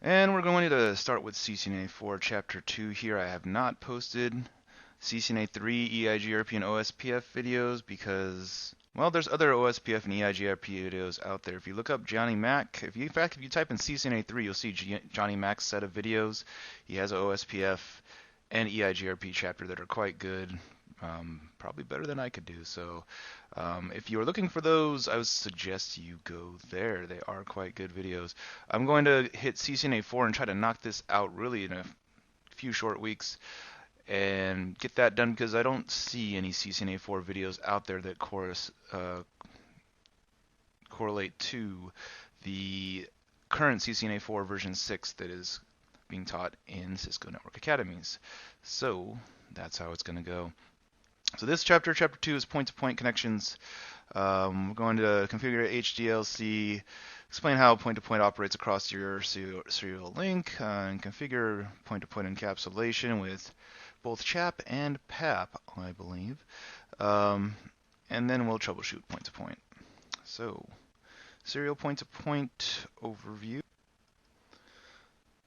And we're going to start with CCNA 4 Chapter 2 here. I have not posted CCNA 3 EIGRP and OSPF videos because, well, there's other OSPF and EIGRP videos out there. If you look up Johnny Mac, in fact, if you type in CCNA 3, you'll see Johnny Mac's set of videos. He has an OSPF and EIGRP chapter that are quite good. Probably better than I could do. So if you are looking for those, I would suggest you go there. They are quite good videos. I'm going to hit CCNA 4 and try to knock this out really in a few short weeks and get that done because I don't see any CCNA 4 videos out there that correlate to the current CCNA 4 version 6 that is being taught in Cisco Network Academies. So that's how it's going to go. So this chapter 2, is point-to-point connections. We're going to configure HDLC, explain how point-to-point operates across your serial link, and configure point-to-point encapsulation with both CHAP and PAP, I believe. And then we'll troubleshoot point-to-point. So, serial point-to-point overview.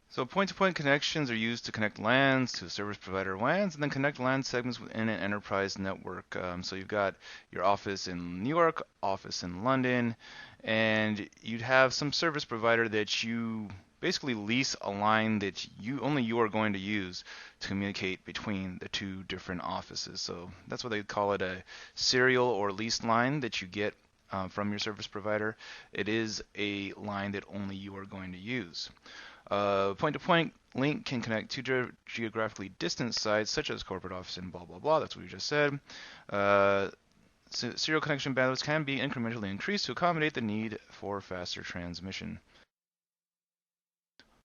So point-to-point connections are used to connect LANs to service provider WANs and then connect LAN segments within an enterprise network. So you've got your office in New York, office in London, and you'd have some service provider that you basically lease a line that only you are going to use to communicate between the two different offices. So that's what they call it, a serial or leased line that you get from your service provider. It is a line that only you are going to use. Point-to-point link can connect two geographically distant sites, such as corporate office and blah, blah, blah. That's what we just said. Serial connection bandwidths can be incrementally increased to accommodate the need for faster transmission.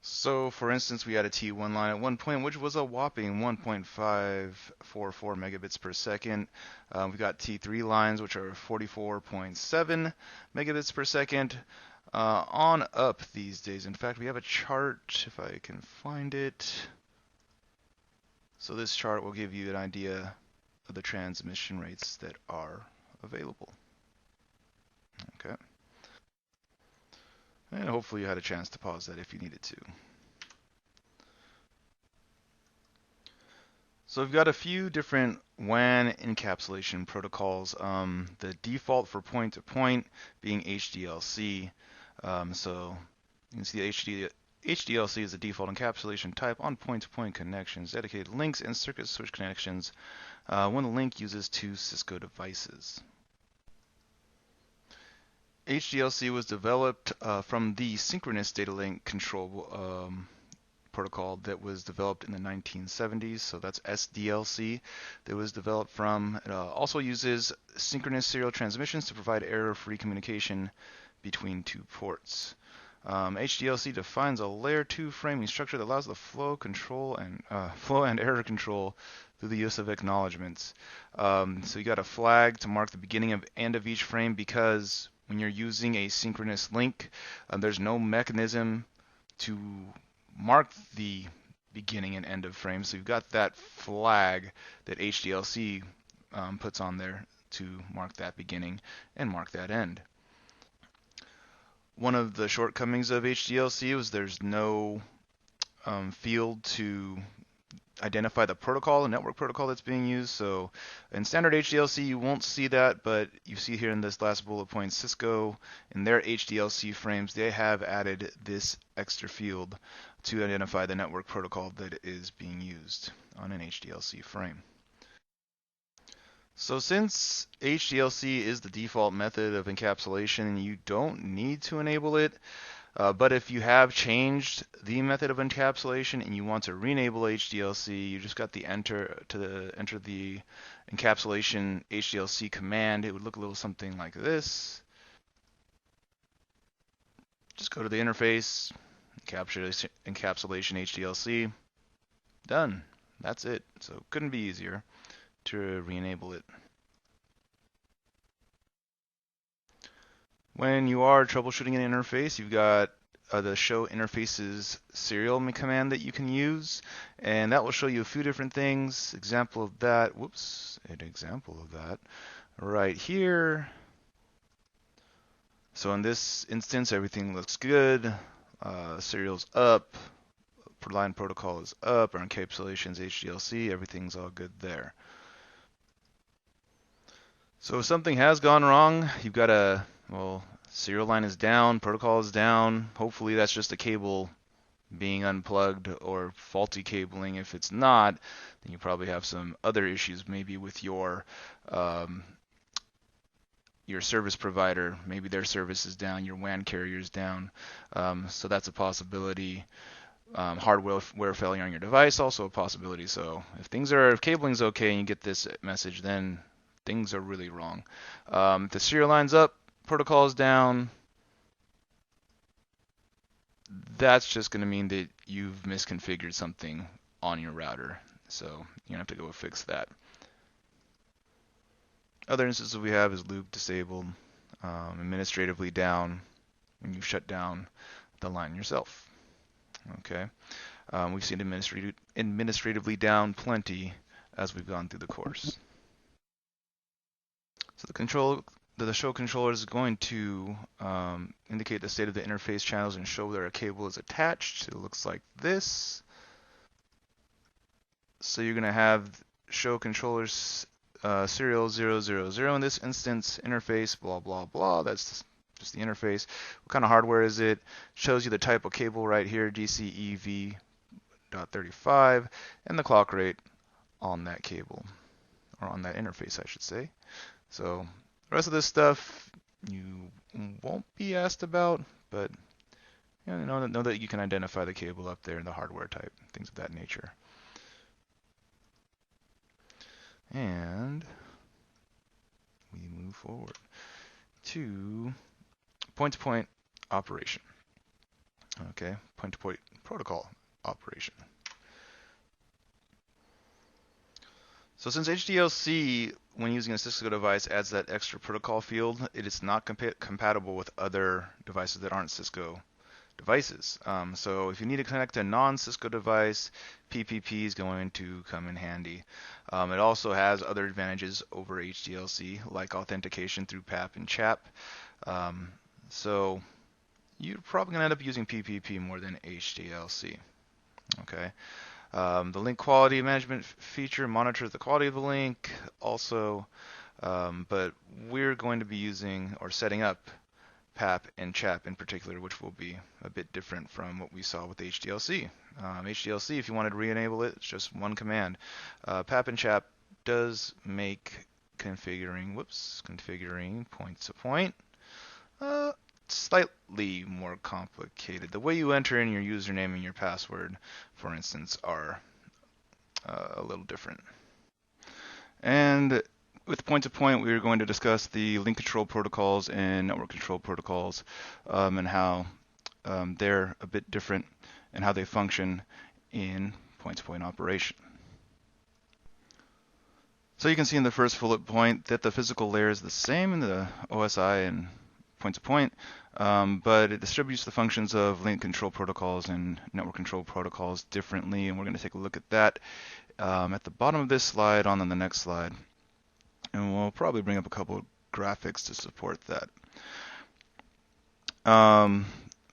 So, for instance, we had a T1 line at one point, which was a whopping 1.544 megabits per second. We've got T3 lines, which are 44.7 megabits per second. On up these days. In fact, we have a chart, if I can find it. So this chart will give you an idea of the transmission rates that are available. Okay. And hopefully you had a chance to pause that if you needed to. So we've got a few different WAN encapsulation protocols. The default for point-to-point being HDLC. So you can see HDLC is the default encapsulation type on point-to-point connections, dedicated links, and circuit switch connections when the link uses two Cisco devices. HDLC was developed from the synchronous data link control protocol that was developed in the 1970s, so that's SDLC that was developed from. It also uses synchronous serial transmissions to provide error-free communication between two ports. HDLC defines a layer 2 framing structure that allows the flow and error control through the use of acknowledgements. So you got a flag to mark the beginning and end of each frame because when you're using a synchronous link, there's no mechanism to mark the beginning and end of frames. So you've got that flag that HDLC puts on there to mark that beginning and mark that end. One of the shortcomings of HDLC was there's no field to identify the protocol, the network protocol that's being used. So in standard HDLC, you won't see that, but you see here in this last bullet point, Cisco, in their HDLC frames, they have added this extra field to identify the network protocol that is being used on an HDLC frame. So since HDLC is the default method of encapsulation, you don't need to enable it. But if you have changed the method of encapsulation and you want to re-enable HDLC, you just got the enter the encapsulation HDLC command. It would look a little something like this. Just go to the interface, encapsulation HDLC, done. That's it. So it couldn't be easier to re-enable it. When you are troubleshooting an interface, you've got the show interfaces serial command that you can use, and that will show you a few different things. Example of that right here. So in this instance, everything looks good. serial's up, line protocol is up, our encapsulation's HDLC, everything's all good there. So if something has gone wrong, you've got a, well, serial line is down, protocol is down. Hopefully that's just a cable being unplugged or faulty cabling. If it's not, then you probably have some other issues, maybe with your service provider. Maybe their service is down, your WAN carrier is down. So that's a possibility. Hardware failure on your device, also a possibility. So if cabling's okay and you get this message, then things are really wrong. If the serial line's up, protocol is down, that's just going to mean that you've misconfigured something on your router. So you're going to have to go fix that. Other instances we have is loop disabled, administratively down when you shut down the line yourself. Okay, we've seen administratively down plenty as we've gone through the course. So the show controller is going to indicate the state of the interface channels and show whether a cable is attached. It looks like this. So you're going to have show controllers serial 000 in this instance, interface blah blah blah. That's just the interface. What kind of hardware is it? Shows you the type of cable right here, DCEV.35, and the clock rate on that cable, or on that interface, I should say. So the rest of this stuff you won't be asked about, but know that you can identify the cable up there and the hardware type, things of that nature. And we move forward to point-to-point operation. Okay, point-to-point protocol operation. So since HDLC, when using a Cisco device, adds that extra protocol field, it is not compatible with other devices that aren't Cisco devices. So if you need to connect to a non-Cisco device, PPP is going to come in handy. It also has other advantages over HDLC, like authentication through PAP and CHAP. So you're probably going to end up using PPP more than HDLC. Okay. The link quality management feature monitors the quality of the link also, but we're going to be using or setting up PAP and CHAP in particular, which will be a bit different from what we saw with HDLC. HDLC, if you wanted to re-enable it, it's just one command. PAP and CHAP does make configuring point-to-point slightly more complicated. The way you enter in your username and your password, for instance, are a little different. And with point-to-point, we are going to discuss the link control protocols and network control protocols, and how they're a bit different and how they function in point-to-point operation. So you can see in the first bullet point that the physical layer is the same in the OSI and point-to-point, but it distributes the functions of link control protocols and network control protocols differently, and we're going to take a look at that at the bottom of this slide, on the next slide. And we'll probably bring up a couple of graphics to support that.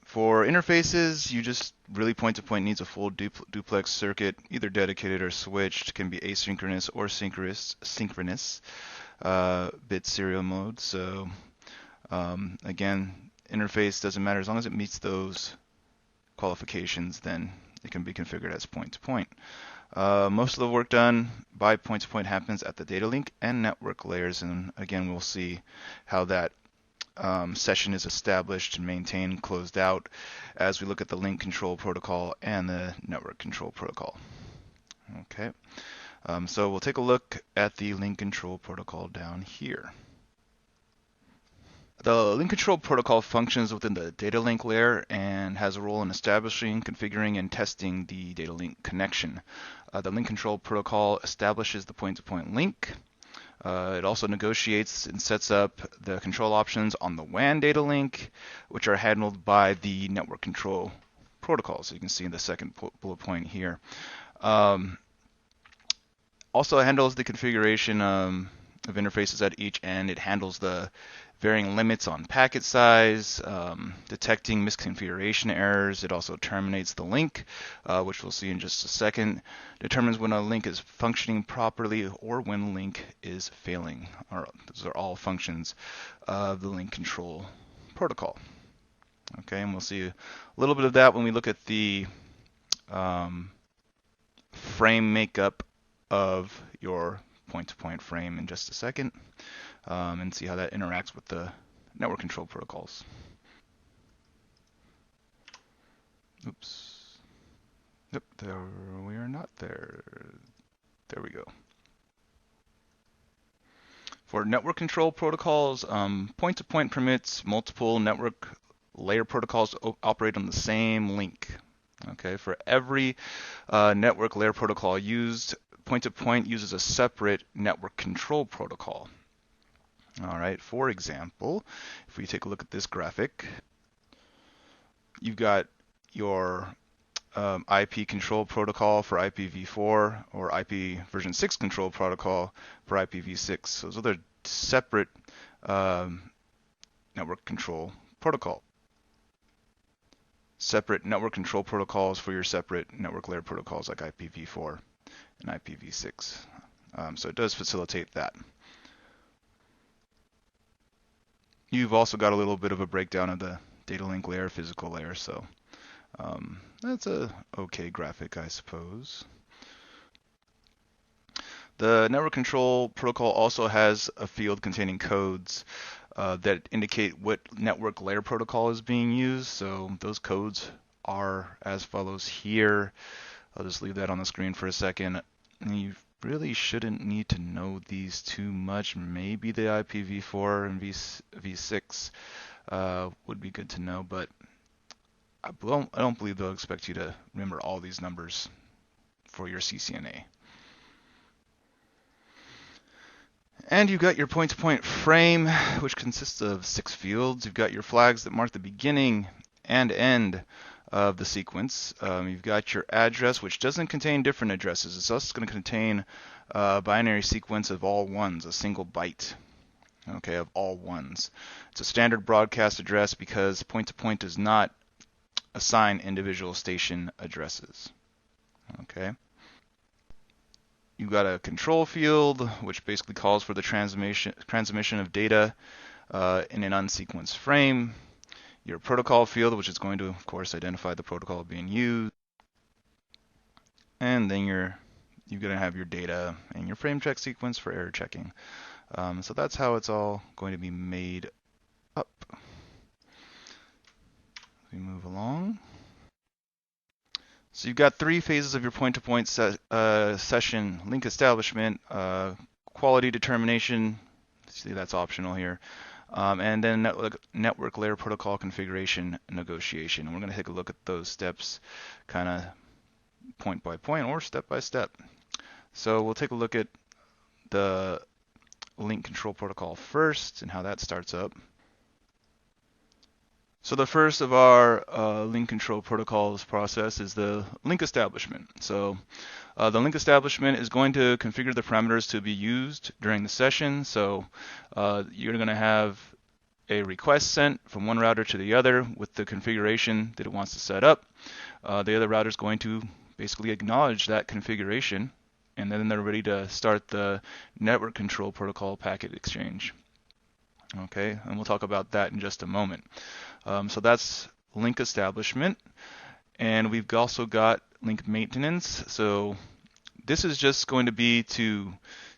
For interfaces, you just really point-to-point needs a full duplex circuit, either dedicated or switched. It can be asynchronous or synchronous bit serial mode. So again, interface doesn't matter as long as it meets those qualifications, then it can be configured as point-to-point. Most of the work done by point-to-point happens at the data link and network layers, and again we'll see how that session is established and maintained, closed out, as we look at the link control protocol and the network control protocol. Okay, so we'll take a look at the link control protocol down here. The link control protocol functions within the data link layer and has a role in establishing, configuring, and testing the data link connection. The link control protocol establishes the point-to-point link. It also negotiates and sets up the control options on the WAN data link, which are handled by the network control protocol. So you can see in the second bullet point here. Also handles the configuration of interfaces at each end. It handles the varying limits on packet size, detecting misconfiguration errors. It also terminates the link, which we'll see in just a second. Determines when a link is functioning properly or when a link is failing. Those are all functions of the link control protocol. Okay, and we'll see a little bit of that when we look at the frame makeup of your point-to-point frame in just a second, and see how that interacts with the network control protocols. Oops. Yep, there we are not there. There we go. For network control protocols, point-to-point permits multiple network layer protocols operate on the same link. Okay, for every network layer protocol used, point-to-point uses a separate network control protocol. All right, for example, if we take a look at this graphic, you've got your IP control protocol for IPv4 or IP version 6 control protocol for IPv6. Those are the separate network control protocol. Separate network control protocols for your separate network layer protocols like IPv4 and IPv6. So it does facilitate that. You've also got a little bit of a breakdown of the data link layer, physical layer, so that's a okay graphic, I suppose. The network control protocol also has a field containing codes that indicate what network layer protocol is being used. So those codes are as follows here. I'll just leave that on the screen for a second. You really shouldn't need to know these too much. Maybe the IPv4 and v6 would be good to know, but I don't believe they'll expect you to remember all these numbers for your CCNA. And you've got your point-to-point frame, which consists of 6 fields. You've got your flags that mark the beginning and end of the sequence. You've got your address, which doesn't contain different addresses. It's just going to contain a binary sequence of all ones, a single byte, okay, of all ones. It's a standard broadcast address because point-to-point does not assign individual station addresses. Okay. You've got a control field, which basically calls for the transmission of data in an unsequenced frame. Your protocol field, which is going to, of course, identify the protocol being used. And then you're going to have your data and your frame check sequence for error checking. So that's how it's all going to be made up. We move along. So you've got 3 phases of your point-to-point session: link establishment, quality determination, see that's optional here, and then network layer protocol configuration negotiation. And we're going to take a look at those steps kind of point by point or step by step. So we'll take a look at the link control protocol first and how that starts up. So the first of our link control protocols process is the link establishment. So the link establishment is going to configure the parameters to be used during the session. So you're going to have a request sent from one router to the other with the configuration that it wants to set up. The other router is going to basically acknowledge that configuration, and then they're ready to start the network control protocol packet exchange. Okay, and we'll talk about that in just a moment. So that's link establishment, and we've also got link maintenance. So this is just going to be to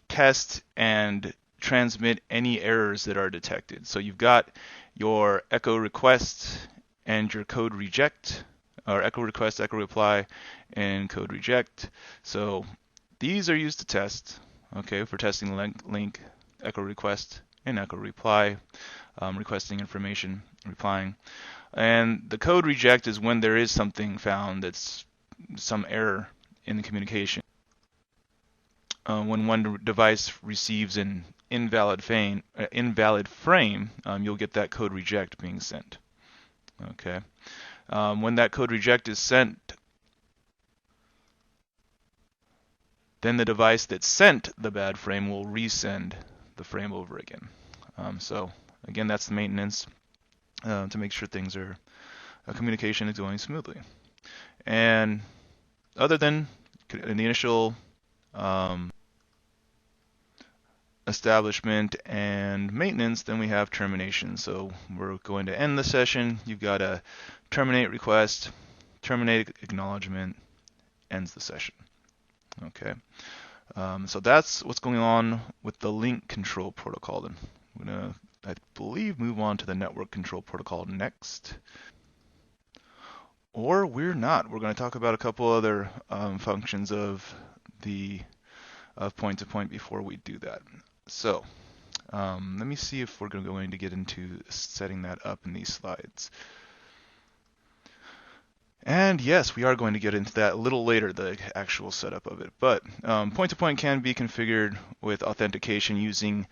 test and transmit any errors that are detected. So you've got your echo request and your code reject, or echo request, echo reply, and code reject. So these are used to test, okay, for testing link, echo request, and echo reply, requesting information, replying. And the code reject is when there is something found that's some error in the communication. When one device receives an invalid frame, you'll get that code reject being sent. Okay. When that code reject is sent, then the device that sent the bad frame will resend the frame over again. So again, that's the maintenance to make sure things are communication is going smoothly. And other than in the initial establishment and maintenance, then we have termination. So we're going to end the session. You've got a terminate request, terminate acknowledgement, ends the session. Okay. So that's what's going on with the link control protocol. Then I'm going to, I believe, move on to the network control protocol next. Or we're not. We're going to talk about a couple other functions of the point-to-point before we do that. So let me see if we're going to get into setting that up in these slides. And yes, we are going to get into that a little later, the actual setup of it. But point-to-point can be configured with authentication using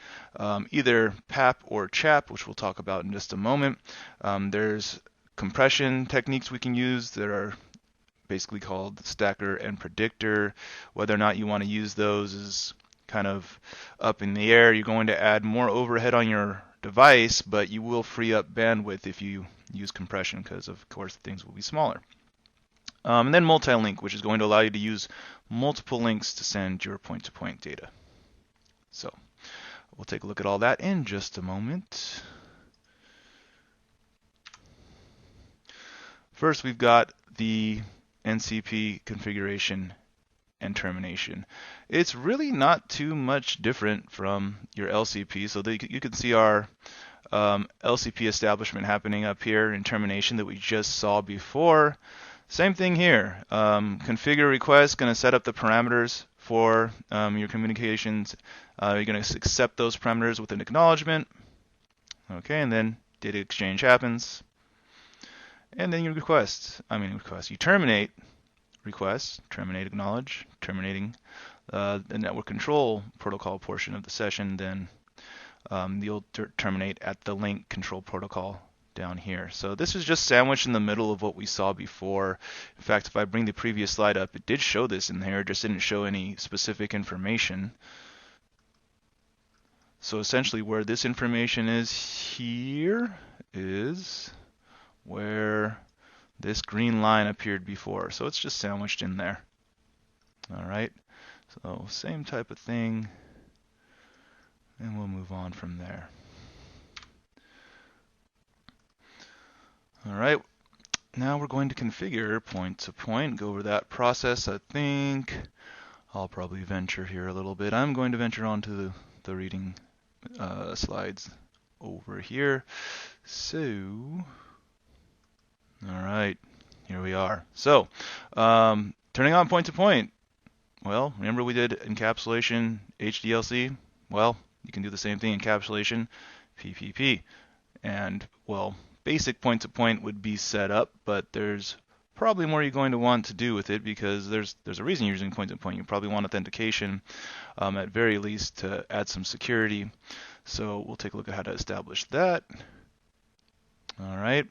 either PAP or CHAP, which we'll talk about in just a moment. There's compression techniques we can use that are basically called stacker and predictor. Whether or not you want to use those is kind of up in the air. You're going to add more overhead on your device, but you will free up bandwidth if you use compression, because of course things will be smaller. And then multi-link, which is going to allow you to use multiple links to send your point-to-point data. So we'll take a look at all that in just a moment. First, we've got the NCP configuration and termination. It's really not too much different from your LCP. So you can see our LCP establishment happening up here in termination that we just saw before. Same thing here. Configure request, going to set up the parameters for your communications. You're going to accept those parameters with an acknowledgement. Okay, and then data exchange happens. And then you you terminate request, terminate acknowledge, terminating the network control protocol portion of the session. Then you'll terminate at the link control protocol down here. So this is just sandwiched in the middle of what we saw before. In fact, if I bring the previous slide up, it did show this in there, just didn't show any specific information. So essentially where this information is here is where this green line appeared before. So it's just sandwiched in there. All right. So same type of thing. And we'll move on from there. All right. Now we're going to configure point-to-point, go over that process. I think I'll probably venture here a little bit. I'm going to venture onto the reading slides over here. So all right, here we are. So, turning on point-to-point. Well, remember we did encapsulation HDLC? Well, you can do the same thing, encapsulation PPP. And, well, basic point-to-point would be set up, but there's probably more you're going to want to do with it, because there's a reason you're using point-to-point. You probably want authentication, at very least, to add some security. So we'll take a look at how to establish that. All right.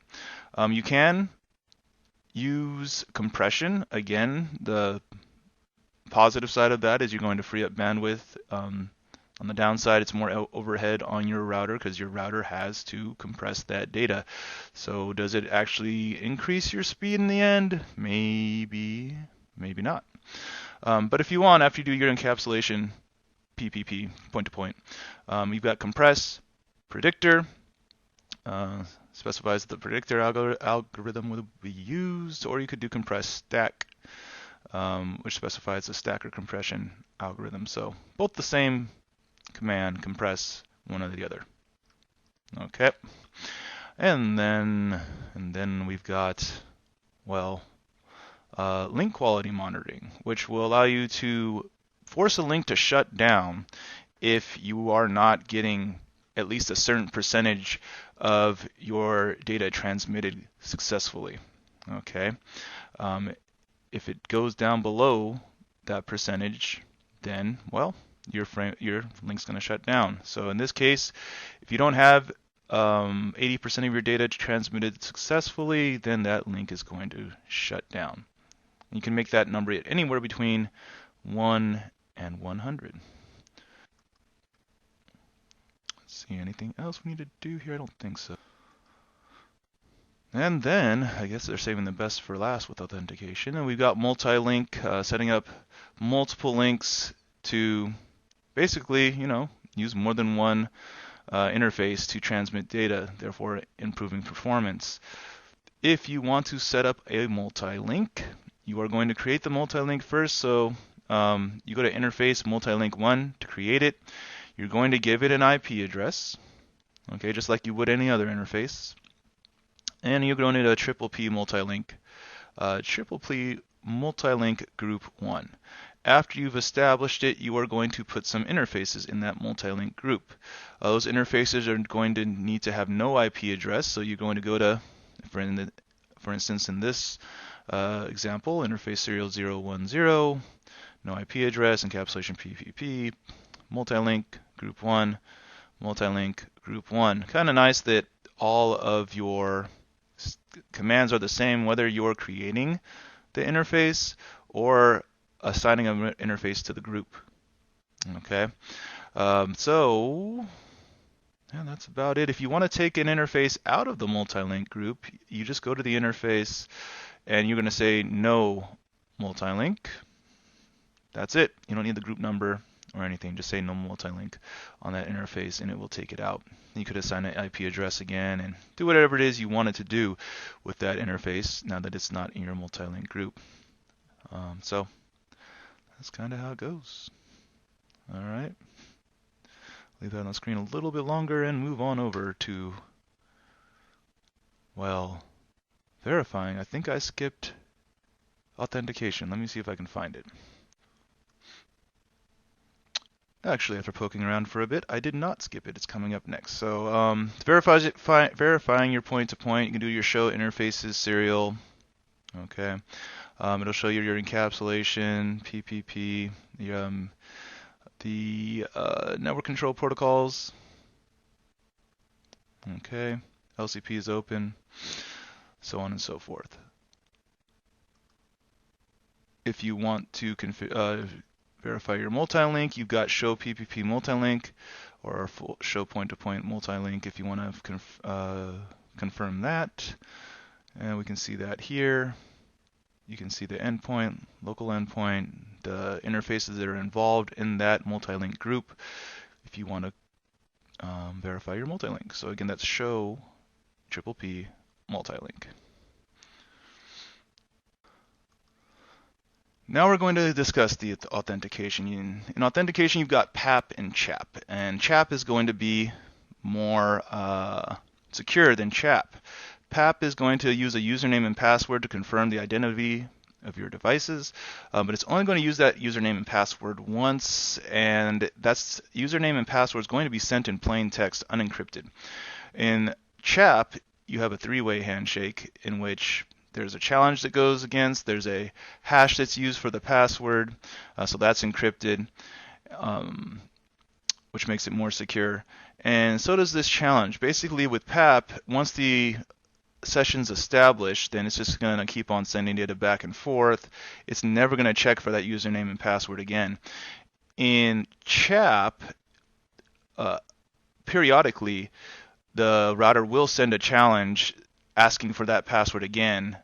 You can use compression. Again, the positive side of that is you're going to free up bandwidth. On the downside, it's more overhead on your router because your router has to compress that data. So does it actually increase your speed in the end? Maybe, maybe not. But if you want, after you do your encapsulation PPP, point-to-point, you've got compress, predictor, specifies the predictor algorithm will be used, or you could do compress stack, which specifies the stacker compression algorithm. So both the same command, compress, one or the other. Okay, and then we've got, well, link quality monitoring, which will allow you to force a link to shut down if you are not getting at least a certain percentage of your data transmitted successfully. Okay, if it goes down below that percentage, then, well, your link's going to shut down. So in this case, if you don't have 80% of your data transmitted successfully, then that link is going to shut down. You can make that number anywhere between 1 and 100. see anything else we need to do here. I don't think so. And then, I guess they're saving the best for last with authentication. And we've got multi-link, setting up multiple links to basically, use more than one interface to transmit data, therefore improving performance. If you want to set up a multi-link, you are going to create the multi-link first. So you go to interface multi-link 1 to create it. You're going to give it an IP address, okay, just like you would any other interface. And you're going to need a triple P multi-link, group 1. After you've established it, you are going to put some interfaces in that multi-link group. Those interfaces are going to need to have no IP address, so you're going to go to, for instance, in this example, interface serial 010, no IP address, encapsulation PPP, multi-link group 1, multi-link group 1. Kind of nice that all of your commands are the same, whether you're creating the interface or assigning an interface to the group. Okay, so yeah, that's about it. If you want to take an interface out of the multi-link group, you just go to the interface and you're going to say no multi-link. That's it. You don't need the group number or anything. Just say no multi-link on that interface and it will take it out. You could assign an IP address again and do whatever it is you wanted to do with that interface now that it's not in your multi-link group. So that's kind of how it goes. All right. Leave that on the screen a little bit longer and move on over to, well, verifying. I think I skipped authentication. Let me see if I can find it. Actually, after poking around for a bit, I did not skip it. It's coming up next. So verifying your point-to-point, you can do your show interfaces serial. Okay. It'll show you your encapsulation, PPP, the network control protocols. Okay. LCP is open, so on and so forth. If you want to verify your multi-link, you've got show PPP multi-link or show point-to-point multi-link if you want to confirm that. And we can see that here. You can see the endpoint, local endpoint, the interfaces that are involved in that multi-link group if you want to verify your multi-link. So again, that's show triple P multi-link. Now we're going to discuss the authentication. In authentication, you've got PAP and CHAP. And CHAP is going to be more secure than CHAP. PAP is going to use a username and password to confirm the identity of your devices, but it's only going to use that username and password once, and that's username and password is going to be sent in plain text, unencrypted. In CHAP, you have a three-way handshake in which there's a challenge that goes against, there's a hash that's used for the password, so that's encrypted, which makes it more secure. And so does this challenge. Basically, with PAP, once the session's established, then it's just going to keep on sending data back and forth. It's never going to check for that username and password again. In CHAP, periodically, the router will send a challenge asking for that password again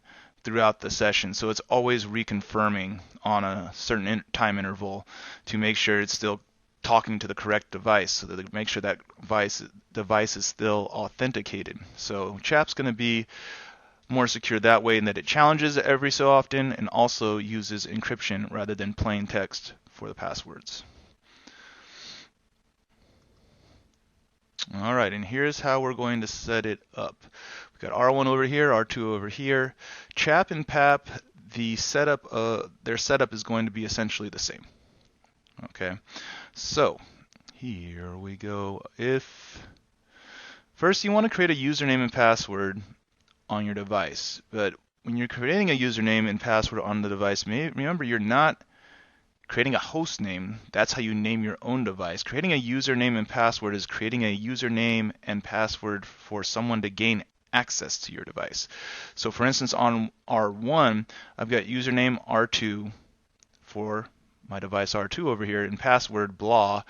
throughout the session. So it's always reconfirming on a certain time interval to make sure it's still talking to the correct device, so that they make sure that device is still authenticated. So CHAP's going to be more secure that way in that it challenges every so often and also uses encryption rather than plain text for the passwords. All right, and here's how we're going to set it up. We've got R1 over here, R2 over here. CHAP and PAP, their setup is going to be essentially the same. Okay, so here we go. First you want to create a username and password on your device, but when you're creating a username and password on the device, remember you're not creating a host name. That's how you name your own device. Creating a username and password is creating a username and password for someone to gain access to your device. So for instance, on R1, I've got username R2 for my device R2 over here and password blah,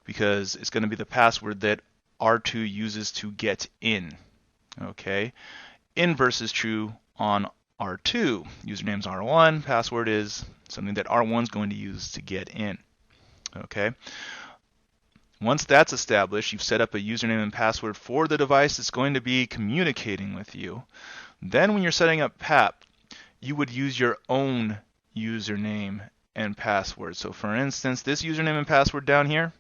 because it's going to be the password that R2 uses to get in. Okay, inverse is true on R2. Username's R1, password is something that R1 is going to use to get in. Okay. Once that's established, you've set up a username and password for the device that's going to be communicating with you. Then when you're setting up PAP, you would use your own username and password. So for instance, this username and password down here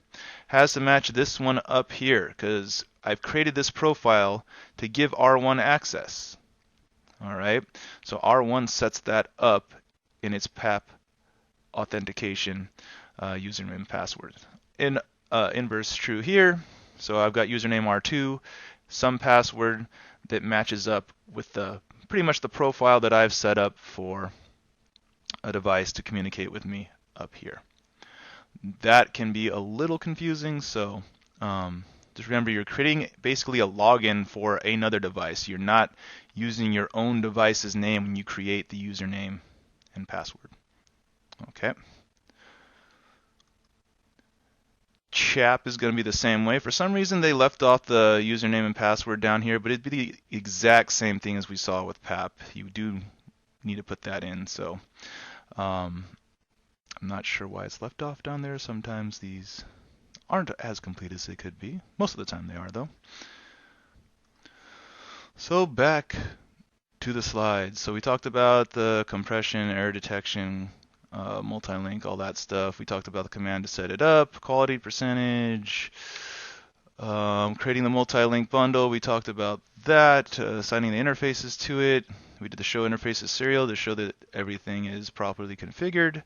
has to match this one up here because I've created this profile to give R1 access. All right, so R1 sets that up in its PAP authentication username and password. Inverse true here, so I've got username R2, some password that matches up with pretty much the profile that I've set up for a device to communicate with me up here. That can be a little confusing, so just remember you're creating basically a login for another device. You're not using your own device's name when you create the username and password. Okay. CHAP is going to be the same way. For some reason they left off the username and password down here, but it'd be the exact same thing as we saw with PAP. You do need to put that in, so I'm not sure why it's left off down there. Sometimes these aren't as complete as they could be. Most of the time they are, though. So back to the slides. So we talked about the compression, error detection, multi-link, all that stuff. We talked about the command to set it up, quality percentage, creating the multi-link bundle. We talked about that, assigning the interfaces to it. We did the show interfaces serial to show that everything is properly configured.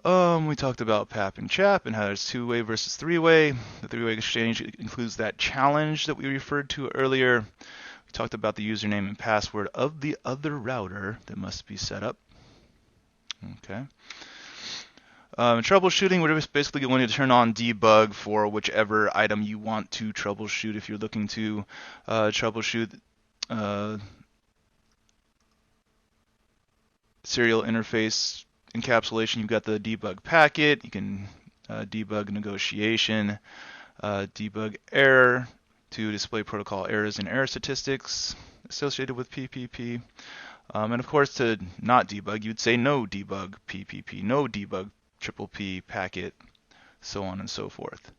We talked about PAP and CHAP and how there's two-way versus three-way. The three-way exchange includes that challenge that we referred to earlier. We talked about the username and password of the other router that must be set up. Okay. Troubleshooting, we're just basically going to turn on debug for whichever item you want to troubleshoot. If you're looking to troubleshoot serial interface encapsulation, you've got the debug packet. You can debug negotiation, debug error to display protocol errors and error statistics associated with PPP. And of course, to not debug, you'd say no debug PPP, no debug triple P packet, so on and so forth.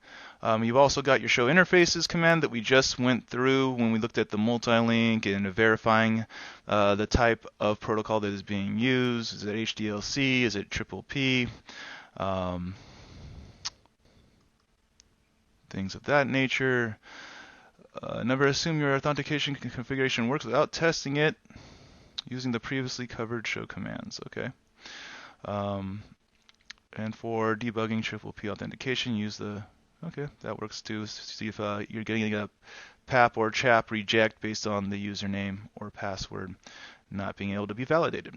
You've also got your show interfaces command that we just went through when we looked at the multi-link and verifying the type of protocol that is being used. Is it HDLC? Is it triple P? Things of that nature. Never assume your authentication configuration works without testing it using the previously covered show commands. Okay. And for debugging triple P authentication, use the, okay, that works too. See if you're getting a PAP or CHAP reject based on the username or password not being able to be validated.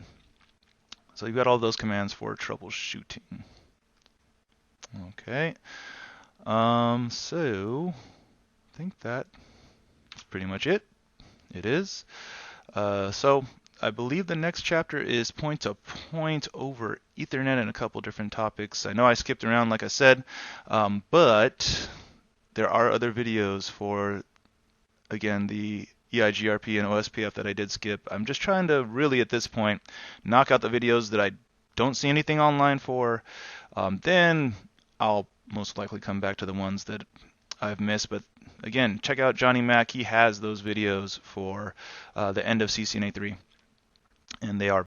So you've got all those commands for troubleshooting. Okay. So I think that's pretty much it. It is. So I believe the next chapter is point-to-point over Ethernet and a couple different topics. I know I skipped around, like I said, but there are other videos for, again, the EIGRP and OSPF that I did skip. I'm just trying to really, at this point, knock out the videos that I don't see anything online for. Then I'll most likely come back to the ones that I've missed. But again, check out Johnny Mac. He has those videos for the end of CCNA 3. And they are